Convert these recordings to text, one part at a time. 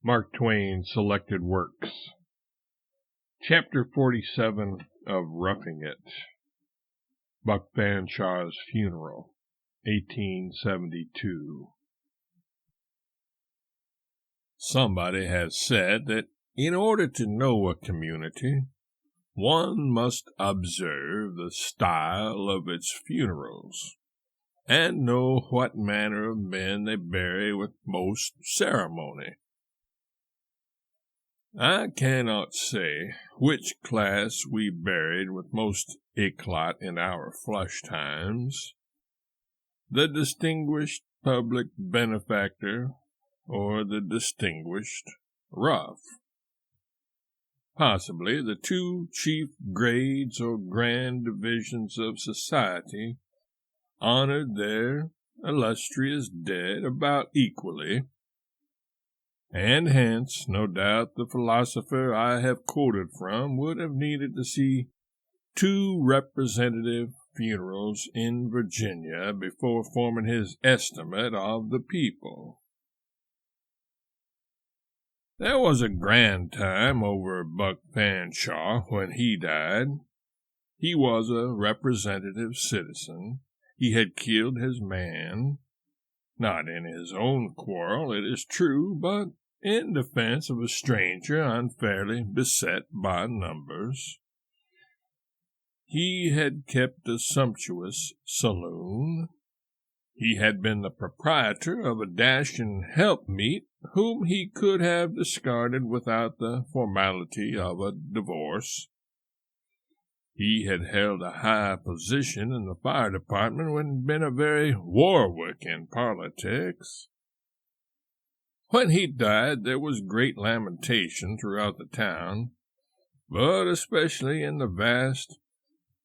Mark Twain Selected Works. Chapter 47 of Roughing It. Buck Fanshaw's Funeral, 1872. Somebody has said that in order to know a community, one must observe the style of its funerals, and know what manner of men they bury with most ceremony. I cannot say which class we buried with most éclat in our flush times, the distinguished public benefactor or the distinguished rough. Possibly the two chief grades or grand divisions of society honored their illustrious dead about equally, and hence, no doubt, the philosopher I have quoted from would have needed to see two representative funerals in Virginia before forming his estimate of the people. There was a grand time over Buck Fanshaw when he died. He was a representative citizen. He had killed his man, not in his own quarrel, it is true, but in defense of a stranger unfairly beset by numbers. He had kept a sumptuous saloon. He had been the proprietor of a dashing helpmeet whom he could have discarded without the formality of a divorce. He had held a high position in the fire department and been a very Warwick in politics. When he died, there was great lamentation throughout the town, but especially in the vast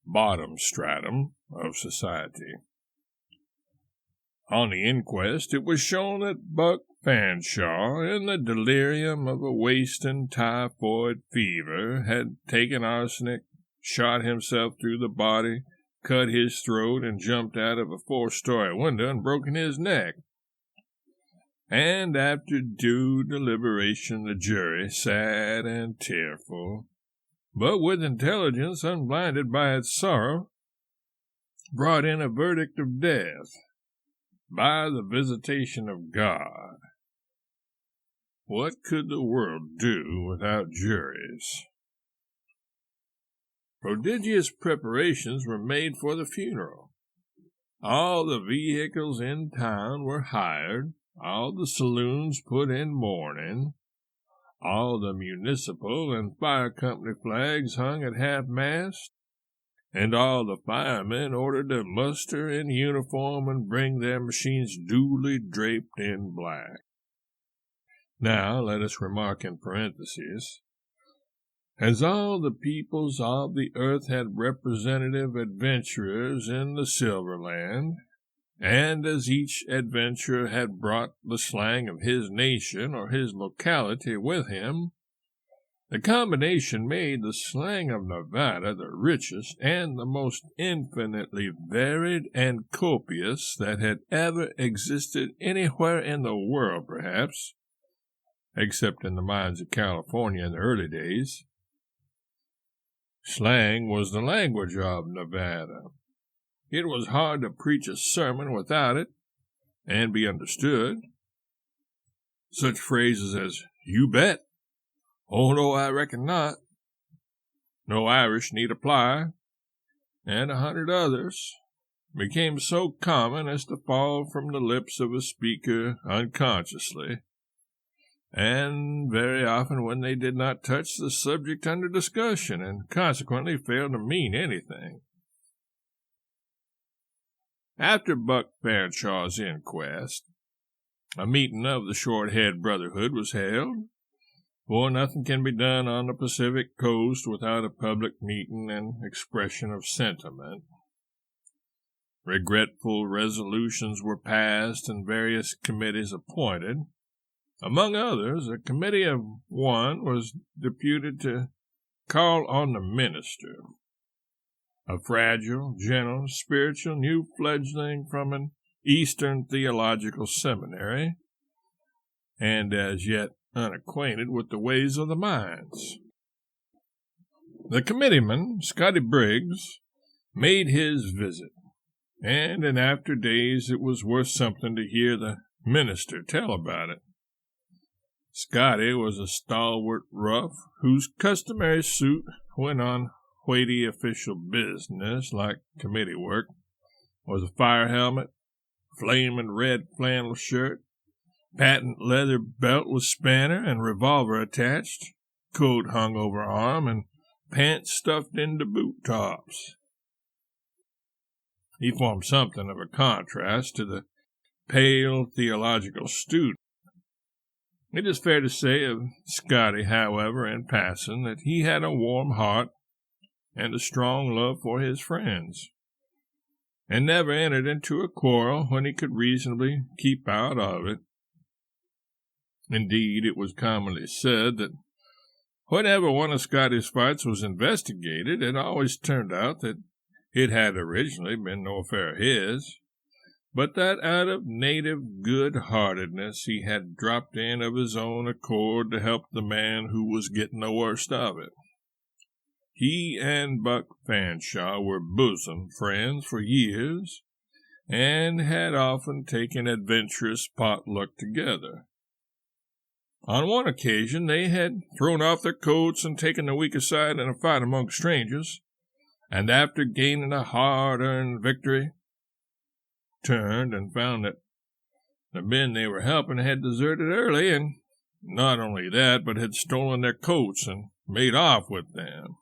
bottom stratum of society. On the inquest, it was shown that Buck Fanshaw, in the delirium of a wasting typhoid fever, had taken arsenic, shot himself through the body, cut his throat, and jumped out of a 4-story window and broken his neck. And after due deliberation, the jury, sad and tearful, but with intelligence unblinded by its sorrow, brought in a verdict of death by the visitation of God. What could the world do without juries? Prodigious preparations were made for the funeral. All the vehicles in town were hired, all the saloons put in mourning, all the municipal and fire company flags hung at half-mast, and all the firemen ordered to muster in uniform and bring their machines duly draped in black. Now, let us remark in parentheses, as all the peoples of the earth had representative adventurers in the Silver Land, and as each adventurer had brought the slang of his nation or his locality with him, the combination made the slang of Nevada the richest and the most infinitely varied and copious that had ever existed anywhere in the world, perhaps, except in the mines of California in the early days. Slang was the language of Nevada. It was hard to preach a sermon without it and be understood. Such phrases as, "You bet," "Oh, no, I reckon not," "No Irish need apply," and 100 others became so common as to fall from the lips of a speaker unconsciously, and very often when they did not touch the subject under discussion, and consequently failed to mean anything. After Buck Fanshaw's inquest, a meeting of the Short-Haired Brotherhood was held, for nothing can be done on the Pacific coast without a public meeting and expression of sentiment. Regretful resolutions were passed and various committees appointed. Among others, a committee of one was deputed to call on the minister, a fragile, gentle, spiritual new fledgling from an Eastern theological seminary, and as yet unacquainted with the ways of the mines. The committeeman, Scotty Briggs, made his visit, and in after days it was worth something to hear the minister tell about it. Scotty was a stalwart rough whose customary suit, when on weighty official business like committee work, was a fire helmet, flaming red flannel shirt, patent leather belt with spanner and revolver attached, coat hung over arm, and pants stuffed into boot tops. He formed something of a contrast to the pale theological student. It is fair to say of Scotty, however, in passing, that he had a warm heart and a strong love for his friends, and never entered into a quarrel when he could reasonably keep out of it. Indeed, it was commonly said that whenever one of Scotty's fights was investigated, it always turned out that it had originally been no affair of his, but that out of native good-heartedness he had dropped in of his own accord to help the man who was getting the worst of it. He and Buck Fanshaw were bosom friends for years, and had often taken adventurous potluck together. On one occasion they had thrown off their coats and taken the weaker side in a fight among strangers, and after gaining a hard-earned victory, turned and found that the men they were helping had deserted early, and not only that, but had stolen their coats and made off with them.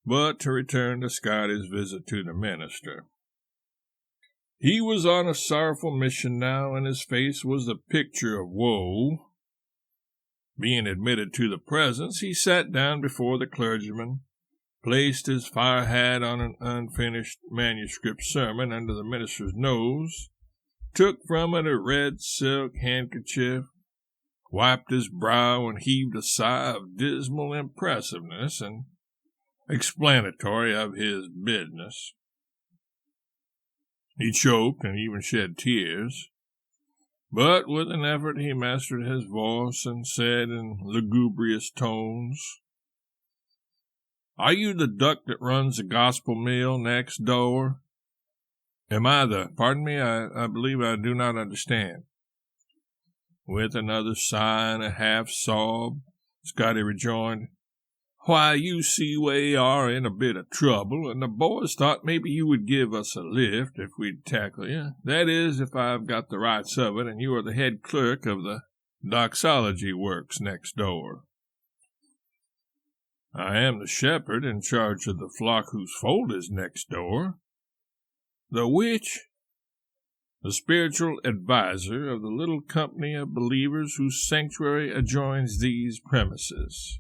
But to return to Scotty's visit to the minister. He was on a sorrowful mission now, and his face was the picture of woe. Being admitted to the presence, he sat down before the clergyman, placed his fire hat on an unfinished manuscript sermon under the minister's nose, took from it a red silk handkerchief, wiped his brow, and heaved a sigh of dismal impressiveness and explanatory of his business. He choked and even shed tears, but with an effort he mastered his voice and said in lugubrious tones, "Are you the duck that runs the gospel mill next door?" Pardon me, I believe I do not understand. With another sigh and a half-sob, Scotty rejoined, "Why, you see we are in a bit of trouble, and the boys thought maybe you would give us a lift if we'd tackle you. That is, if I've got the rights of it, and you are the head clerk of the doxology works next door." "I am the shepherd in charge of the flock whose fold is next door." "The which?" "The spiritual adviser of the little company of believers whose sanctuary adjoins these premises."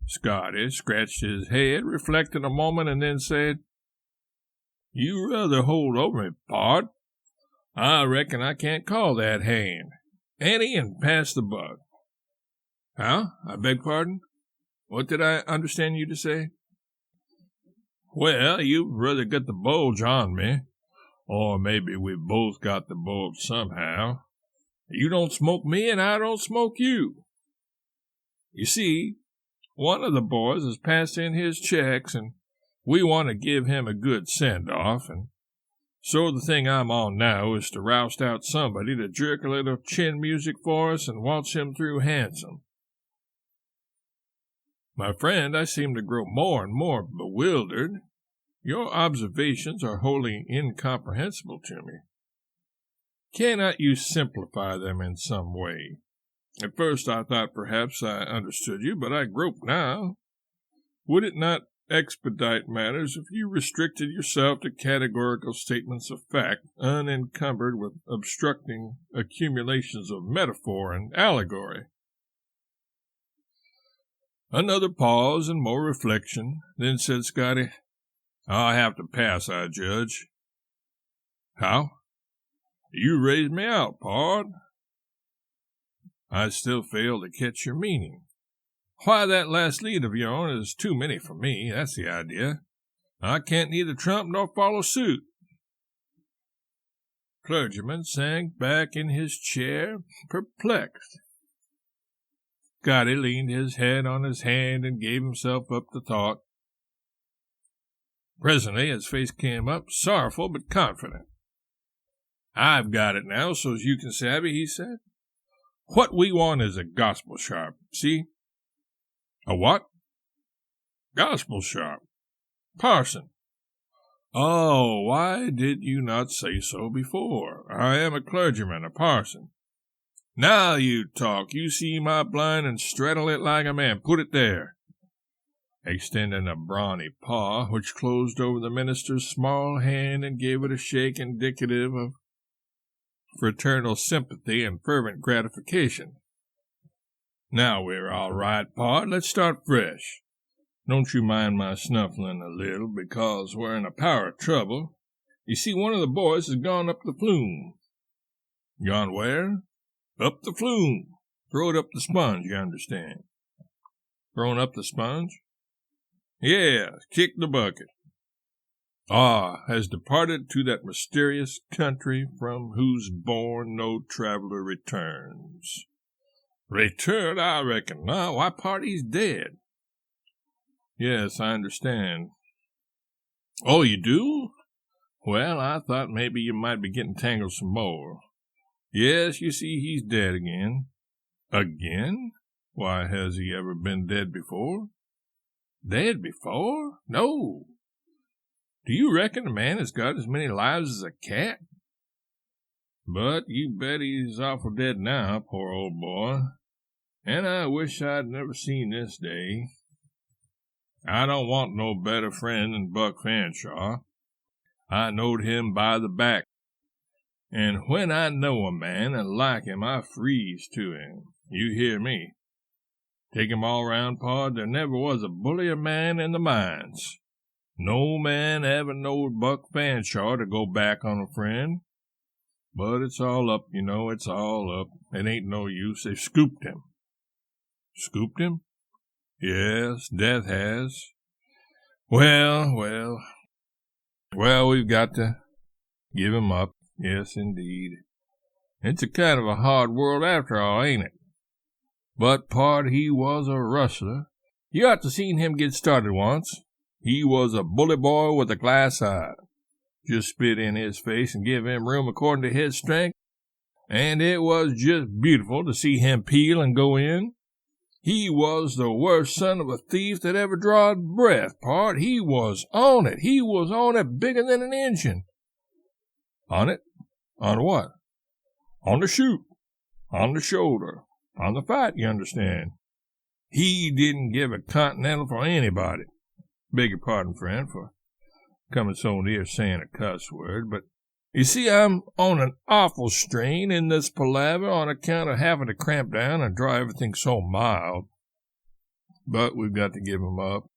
Scotty scratched his head, reflected a moment, and then said, "You rather hold over me, pard. I reckon I can't call that hand. Ante and pass the buck." "How? I beg pardon? What did I understand you to say?" "Well, you've rather got the bulge on me, or maybe we've both got the bulge somehow. You don't smoke me, and I don't smoke you. You see, one of the boys has passed in his checks, and we want to give him a good send-off, and so the thing I'm on now is to roust out somebody to jerk a little chin music for us and waltz him through handsome." "My friend, I seem to grow more and more bewildered. Your observations are wholly incomprehensible to me. Cannot you simplify them in some way? At first I thought perhaps I understood you, but I grope now. Would it not expedite matters if you restricted yourself to categorical statements of fact, unencumbered with obstructing accumulations of metaphor and allegory?" Another pause and more reflection. Then said Scotty, "I'll have to pass, I judge." "How?" "You raised me out, pard." "I still fail to catch your meaning." "Why, that last lead of yourn is too many for me, that's the idea. I can't neither trump nor follow suit." Clergyman sank back in his chair, perplexed. Scotty leaned his head on his hand and gave himself up to thought. Presently his face came up, sorrowful but confident. "I've got it now, so's you can savvy," he said. "What we want is a gospel sharp, see?" "A what?" "Gospel sharp. Parson." "Oh, why did you not say so before? I am a clergyman, a parson." "Now you talk. You see my blind and straddle it like a man. Put it there," extending a brawny paw, which closed over the minister's small hand and gave it a shake indicative of fraternal sympathy and fervent gratification. "Now we're all right, pard. Let's start fresh. Don't you mind my snuffling a little, because we're in a power of trouble. You see, one of the boys has gone up the flume." "Gone where?" "Up the flume. Throwed up the sponge, you understand." "Thrown up the sponge?" "Yeah, kicked the bucket." "Has departed to that mysterious country from whose bourne no traveler returns." "Returned, I reckon. No, why, part he's dead." "Yes, I understand." "Oh, you do? Well, I thought maybe you might be getting tangled some more. Yes, you see, he's dead again." "Again? Why, has he ever been dead before?" "Dead before? No. Do you reckon a man has got as many lives as a cat? But you bet he's awful dead now, poor old boy. And I wish I'd never seen this day. I don't want no better friend than Buck Fanshaw. I knowed him by the back, and when I know a man and like him, I freeze to him. You hear me? Take him all round, pard, there never was a bullier man in the mines. No man ever knowed Buck Fanshaw to go back on a friend. But it's all up, you know, it's all up. It ain't no use. They've scooped him." "Scooped him?" "Yes, death has." Well, we've got to give him up. Yes, indeed. It's a kind of a hard world after all, ain't it? But, pard, he was a rustler. You ought to seen him get started once. He was a bully boy with a glass eye. Just spit in his face and give him room according to his strength, and it was just beautiful to see him peel and go in. He was the worst son of a thief that ever drawed breath, pard. He was on it. He was on it bigger than an engine." "On it? On what?" "On the shoot. On the shoulder. On the fight, you understand. He didn't give a continental for anybody. Beg your pardon, friend, for coming so near saying a cuss word, but you see, I'm on an awful strain in this palaver on account of having to cramp down and draw everything so mild. But we've got to give him up.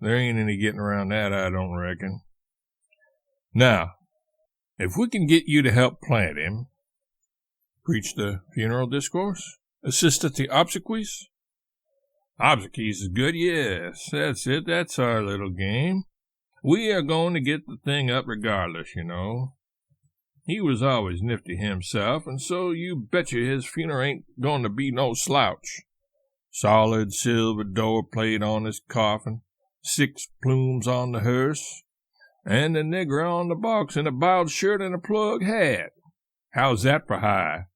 There ain't any getting around that, I don't reckon. Now, if we can get you to help plant him, preach the funeral discourse, assist at the obsequies." "Obsequies is good, yes. That's it. That's our little game. We are going to get the thing up regardless, you know. He was always nifty himself, and so you betcha his funeral ain't going to be no slouch. Solid silver door plate on his coffin, 6 plumes on the hearse, and a nigger on the box in a biled shirt and a plug hat. How's that for high?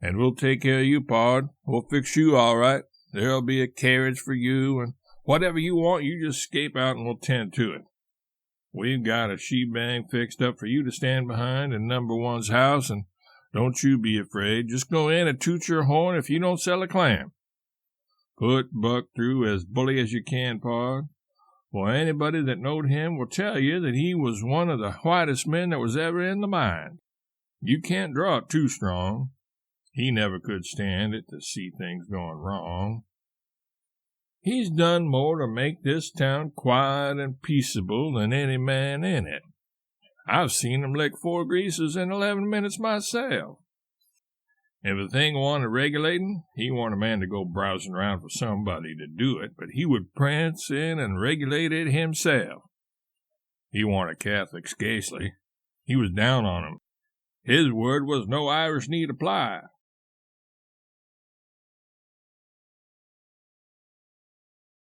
And we'll take care of you, pard. We'll fix you all right. There'll be a carriage for you, and whatever you want, you just escape out and we'll tend to it. We've got a shebang fixed up for you to stand behind in number 1's house, and don't you be afraid. Just go in and toot your horn if you don't sell a clam. Put Buck through as bully as you can, pard. For anybody that knowed him will tell you that he was one of the whitest men that was ever in the mine. You can't draw it too strong. He never could stand it to see things going wrong. He's done more to make this town quiet and peaceable than any man in it. I've seen him lick 4 greasers in 11 minutes myself. If a thing wanted regulating, he warn't a man to go browsing around for somebody to do it, but he would prance in and regulate it himself. He warn't a Catholic, scasely. He was down on 'em. His word was no Irish need apply.